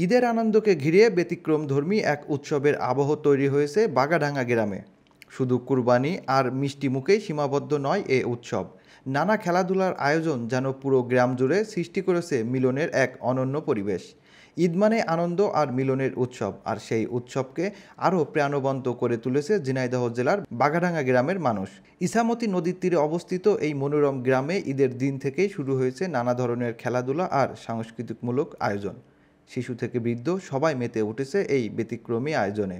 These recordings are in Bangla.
ঈদের আনন্দকে ঘিরে ব্যতিক্রমধর্মী এক উৎসবের আবহ তৈরি হয়েছে বাগাডাঙ্গা গ্রামে। শুধু কুরবানি আর মিষ্টি মুখেই সীমাবদ্ধ নয় এ উৎসব। নানা খেলাধুলার আয়োজন যেন পুরো গ্রাম জুড়ে সৃষ্টি করেছে মিলনের এক অনন্য পরিবেশ। ঈদ মানে আনন্দ আর মিলনের উৎসব, আর সেই উৎসবকে আরও প্রাণবন্ত করে তুলেছে ঝিনাইদহ জেলার বাগাডাঙ্গা গ্রামের মানুষ। ইছামতি নদীর তীরে অবস্থিত এই মনোরম গ্রামে ঈদের দিন থেকেই শুরু হয়েছে নানা ধরনের খেলাধুলা আর সাংস্কৃতিকমূলক আয়োজন। শিশু থেকে বৃদ্ধ সবাই মেতে উঠেছে এই ব্যতিক্রমী আয়োজনে।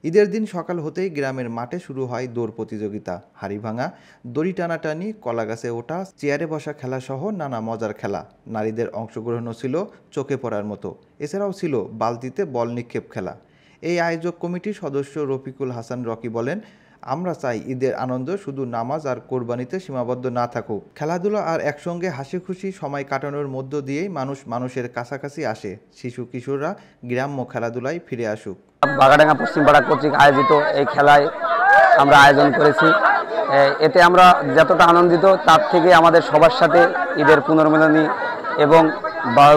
ঈদের দিন সকাল হতেই গ্রামের মাঠে শুরু হয় দৌড় প্রতিযোগিতা, হাড়ি ভাঙা, দড়ি টানাটানি, কলাগাছে ওঠা, চেয়ারে বসা খেলাসহ নানা মজার খেলা। নারীদের অংশগ্রহণও ছিল চোখে পড়ার মতো। এছাড়াও ছিল বালতিতে বল নিক্ষেপ খেলা। এই আয়োজক কমিটির সদস্য রফিকুল হাসান রকি বলেন, আমরা চাই ঈদের আনন্দ শুধু নামাজ আর কোরবানিতে সীমাবদ্ধ না থাকুক। খেলাধুলা আর একসঙ্গে হাসি খুশি সময় কাটানোর মধ্য দিয়েই মানুষ মানুষের কাছাকাছি আসে। শিশু কিশোররা গ্রাম্য খেলাধুলায় ফিরে আসুক। বাগাডাঙ্গা পশ্চিমপাড়া কর্তৃক আয়োজিত এই খেলায় আমরা আয়োজন করেছি। এতে আমরা যতটা আনন্দিত, তার থেকে আমাদের সবার সাথে ঈদের পুনর্মিলনী এবং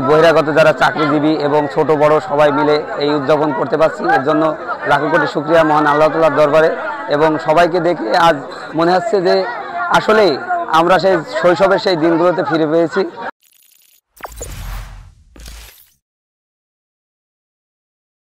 বহিরাগত যারা চাকরিজীবী এবং ছোট বড় সবাই মিলে এই উদযাপন করতে পারছি। এর জন্য লাখো কোটি শুকরিয়া মহান আল্লাহ তাআলার দরবারে। এবং সবাইকে দেখে আজ মনে হচ্ছে যে আসলেই আমরা সেই শৈশবের সেই দিনগুলোতে ফিরে পেয়েছি।